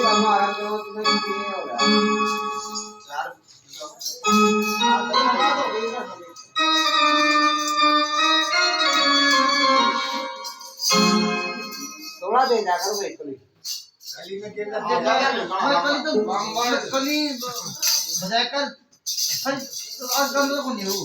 हमारा तो नहीं हो रहा थोड़ा दे जाकर भाई कली में के अंदर कली तो कली बजाकर आज गंद को नहीं हो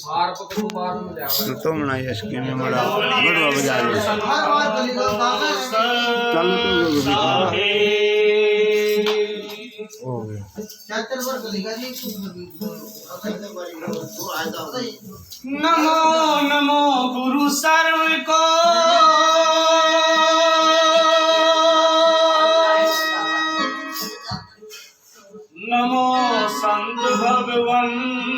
बाहर को तो बाहर में जाओ तो मना ये स्कीम में बड़ा गड़वा बजा रहे हर बार कली का चल ओ चाचर पर कली का जी नमो नमो गुरु सर्व को नमो संत भगवंत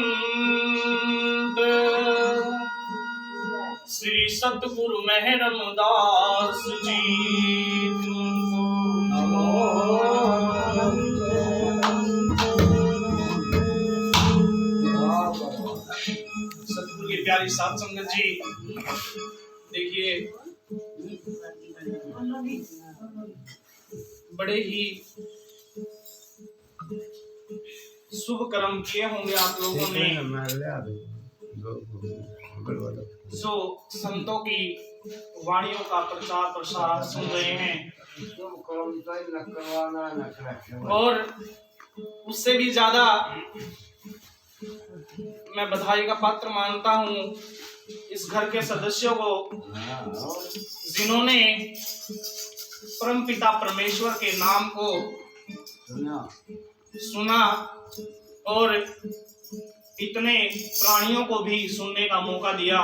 श्री सतगुरु मेहरम दास जी नमो सतगुरु की प्यारी साध संगत जी देखिए बड़े ही शुभ कर्म किए होंगे आप लोगों ने जो संतों की वाणियों का प्रचार प्रसार सुन रहे हैं और उससे भी ज्यादा मैं बधाई का पात्र मानता हूँ इस घर के सदस्यों को जिन्होंने परमपिता परमेश्वर के नाम को सुना और इतने प्राणियों को भी सुनने का मौका दिया,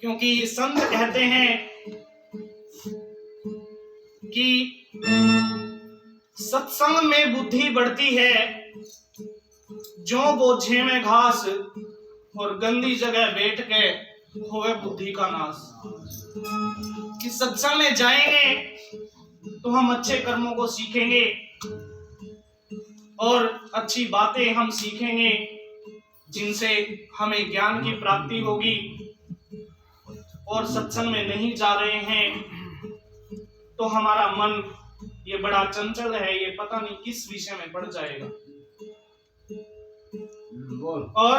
क्योंकि संत कहते हैं कि सत्संग में बुद्धि बढ़ती है, जो बोझे में घास और गंदी जगह बैठ के होवे बुद्धि का नाश। कि सत्संग में जाएंगे तो हम अच्छे कर्मों को सीखेंगे और अच्छी बातें हम सीखेंगे जिनसे हमें ज्ञान की प्राप्ति होगी। और सत्संग में नहीं जा रहे हैं तो हमारा मन ये बड़ा चंचल है, ये पता नहीं किस विषय में पड़ जाएगा। और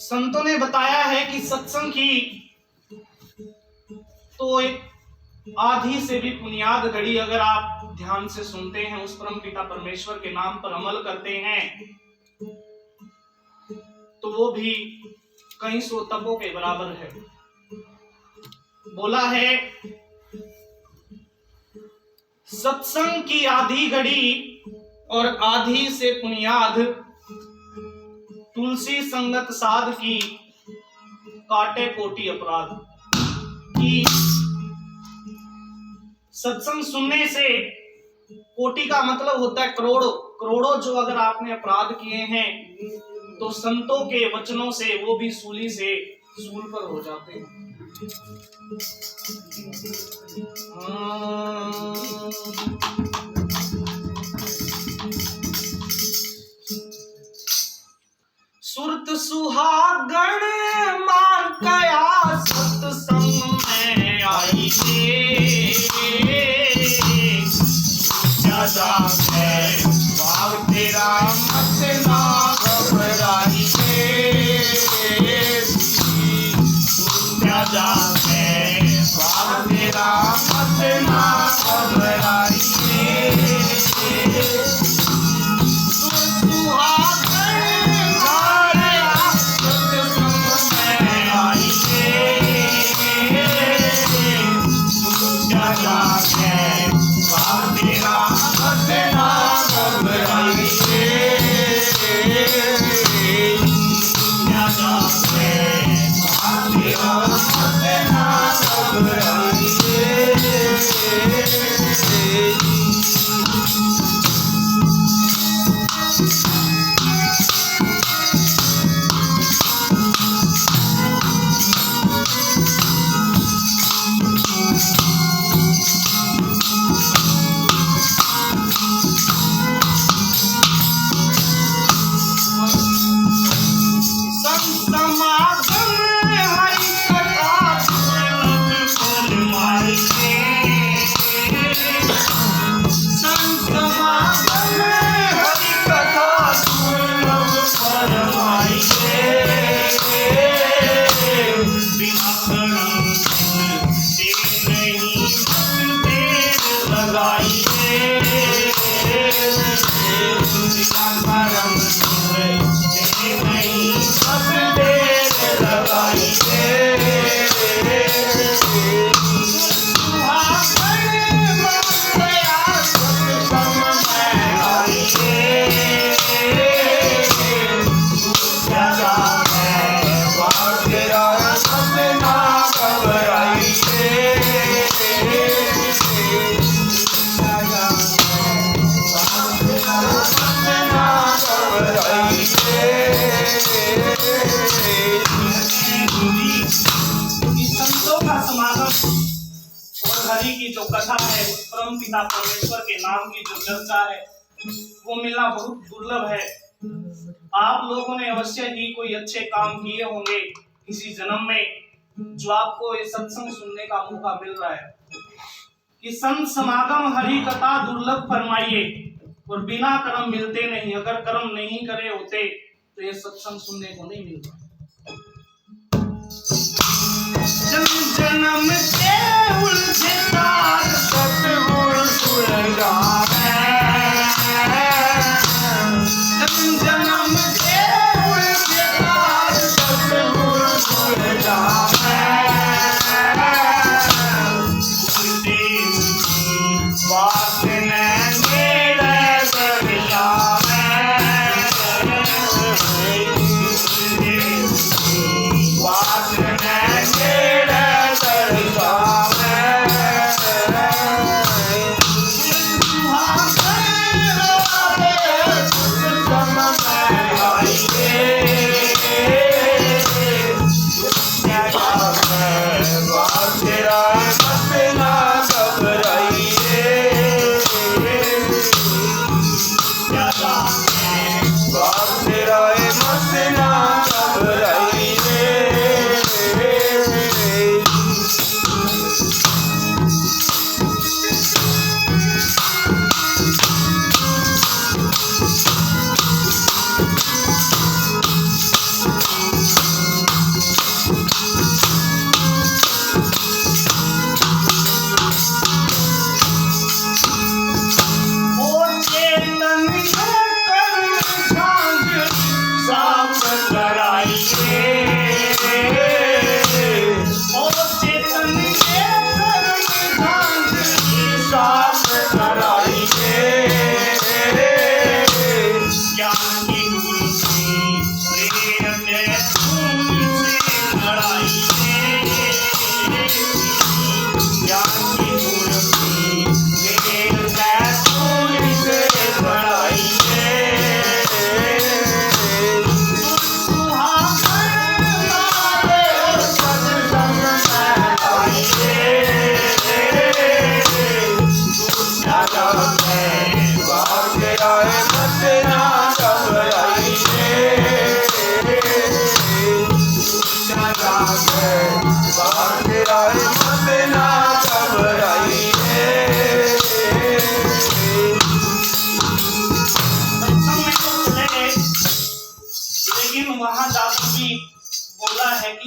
संतों ने बताया है कि सत्संग की तो एक आधी से भी बुनियाद घड़ी अगर आप ध्यान से सुनते हैं, उस परम पिता परमेश्वर के नाम पर अमल करते हैं, तो वो भी कई सौ तपों के बराबर है। बोला है सत्संग की आधी घड़ी और आधी से बुनियाद तुलसी संगत साध की काटे कोटि अपराध। की सत्संग सुनने से कोटि का मतलब होता है करोड़ों। करोड़ों जो अगर आपने अपराध किए हैं तो संतों के वचनों से वो भी सूली से सूल पर हो जाते हैं। सुरत सुहागण मान कया सत्संग में आई भाव तेरा मत ना घबराइए, भाव तेरा मत ना घबराइए। हरि की जो कथा है, परम पिता परमेश्वर के नाम की जो चर्चा है, वो मिलना बहुत दुर्लभ है। आप लोगों ने अवश्य ही कोई अच्छे काम किए होंगे किसी जन्म में, जो आपको ये सत्संग सुनने का मौका मिल रहा है कि संत समागम हरि कथा दुर्लभ फरमाइए, और बिना कर्म मिलते नहीं। अगर कर्म नहीं करे होते तो ये सत्संग सुनने को नहीं मिलता। जन्म के उलझे तार सतगुरु सुलझावे, जन्म के उलझे तार सतगुरु सुलझावे, बात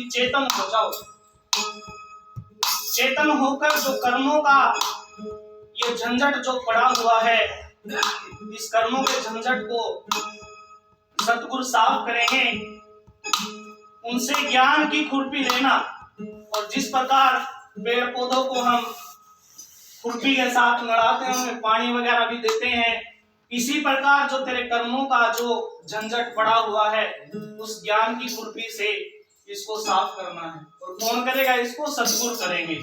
चेतन हो जाओ। चेतन होकर जो कर्मों का ये झंझट जो पड़ा हुआ है, इस कर्मों के झंझट को सतगुरु साफ करेंगे। उनसे ज्ञान की खुरपी लेना, और जिस प्रकार पेड़ पौधों को हम खुरपी के साथ लड़ाते हैं, उनमें पानी वगैरह भी देते हैं, इसी प्रकार जो तेरे कर्मों का जो झंझट पड़ा हुआ है, उस ज्ञान की खुरपी से इसको साफ करना है। और कौन करेगा इसको? सतगुरु करेंगे।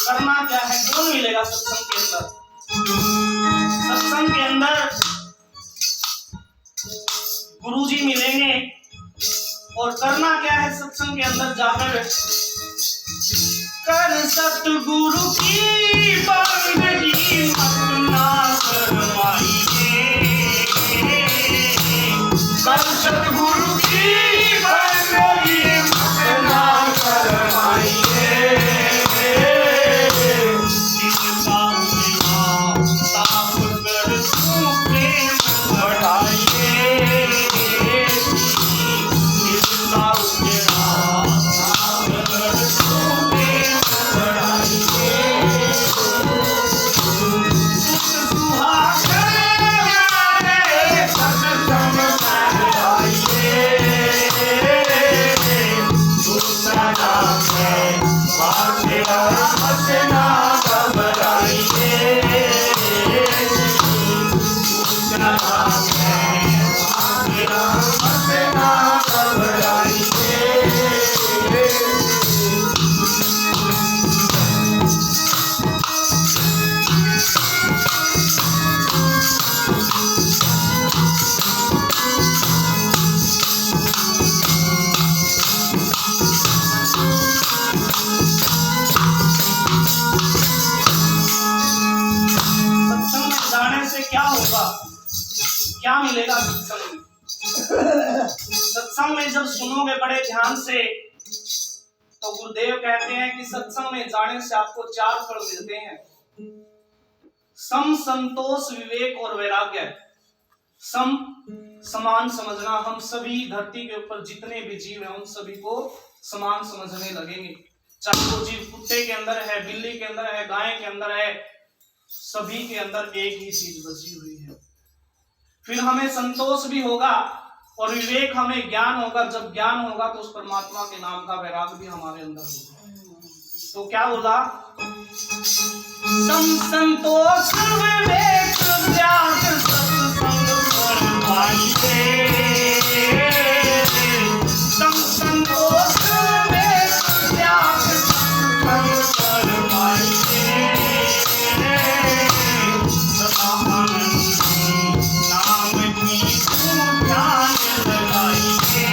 करना क्या है? कौन मिलेगा सत्संग के अंदर? सत्संग के अंदर गुरुजी मिलेंगे। और करना क्या है सत्संग के अंदर जाकर? कर सतगुरु की बंदगी मत ना शर्माइए, कर सतगुरु की बंदगी मत ना शर्माइए। क्या मिलेगा सत्संग में? सत्संग में जब सुनोगे बड़े ध्यान से तो गुरुदेव कहते हैं कि सत्संग में जाने से आपको 4 फल मिलते हैं। सम, संतोष, विवेक और वैराग्य। सम, समान समझना। हम सभी धरती के ऊपर जितने भी जीव हैं उन सभी को समान समझने लगेंगे। चाहे वो जीव कुत्ते के अंदर है, बिल्ली के अंदर है, गाय के अंदर है, सभी के अंदर एक ही चीज बसी हुई है। फिर हमें संतोष भी होगा और विवेक, हमें ज्ञान होगा। जब ज्ञान होगा तो उस परमात्मा के नाम का वैराग भी हमारे अंदर होगा। तो क्या बोला? सम, संतोष, विवेक, त्याग, सत्संग पर पाइए। सम, संतोष, विवेक, त्याग, सत्संग पर पाइए। सदा आनंदी नाम की ध्यान लगाइए।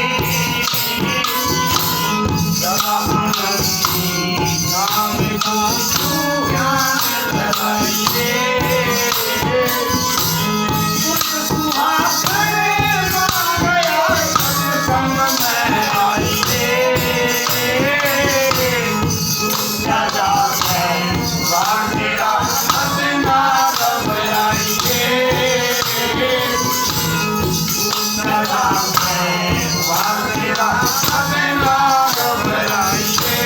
सदा आनंदी नाम को ध्यान लगाइए। सुहागन मांगया सत्संग में आइए। सदा है वाहिरा अपना घबराइए। सदा है वाहिरा अपना घबराइए।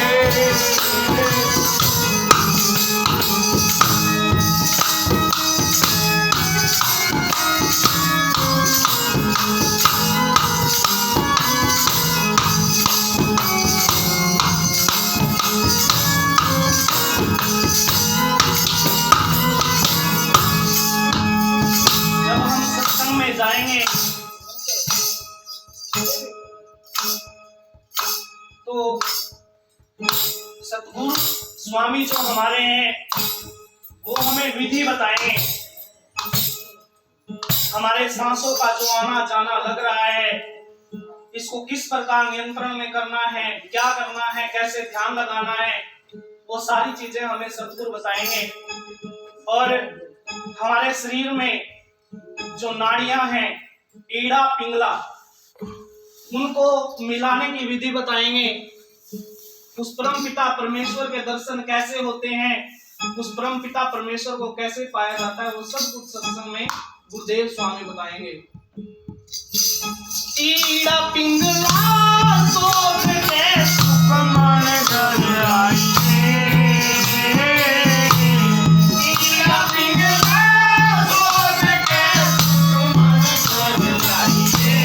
जब हम सत्संग में जाएंगे तो सतगुरु स्वामी जो हमारे हैं वो हमें विधि बताएंगे। हमारे सांसों का जो आना जाना लग रहा है, इसको किस प्रकार नियंत्रण में करना है, क्या करना है, कैसे ध्यान लगाना है, वो सारी चीजें हमें सतगुरु बताएंगे। और हमारे शरीर में जो नाड़ियां हैं, ईड़ा पिंगला, उनको मिलाने की विधि बताएंगे। उस परम पिता परमेश्वर के दर्शन कैसे होते हैं, उस परम पिता परमेश्वर को कैसे पाया जाता है, वो सब कुछ सत्संग में गुरुदेव स्वामी बताएंगे। ईड़ा पिंगला सोच के सुख मन घर आइए। ईड़ा पिंगला सोच के सुख मन घर आइए।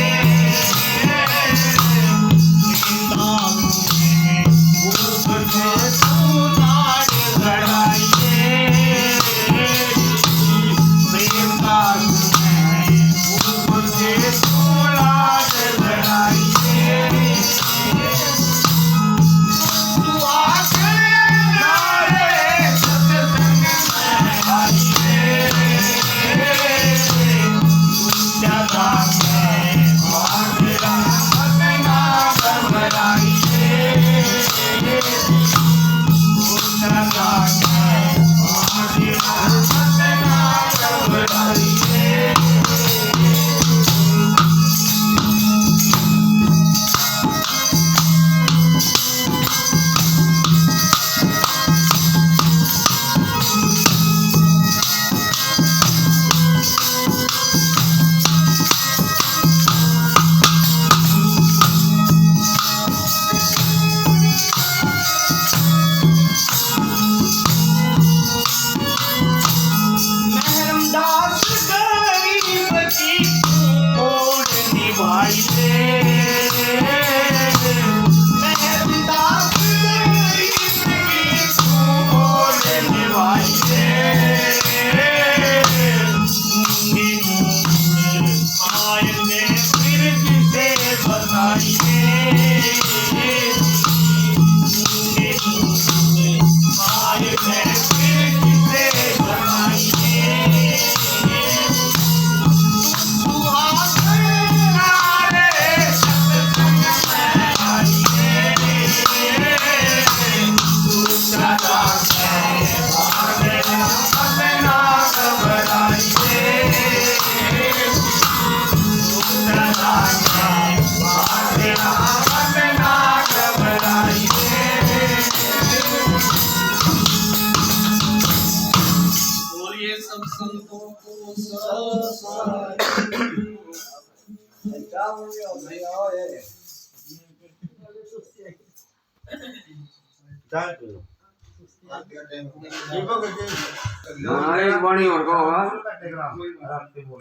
एक बाणी और का होगा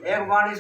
एक बाणी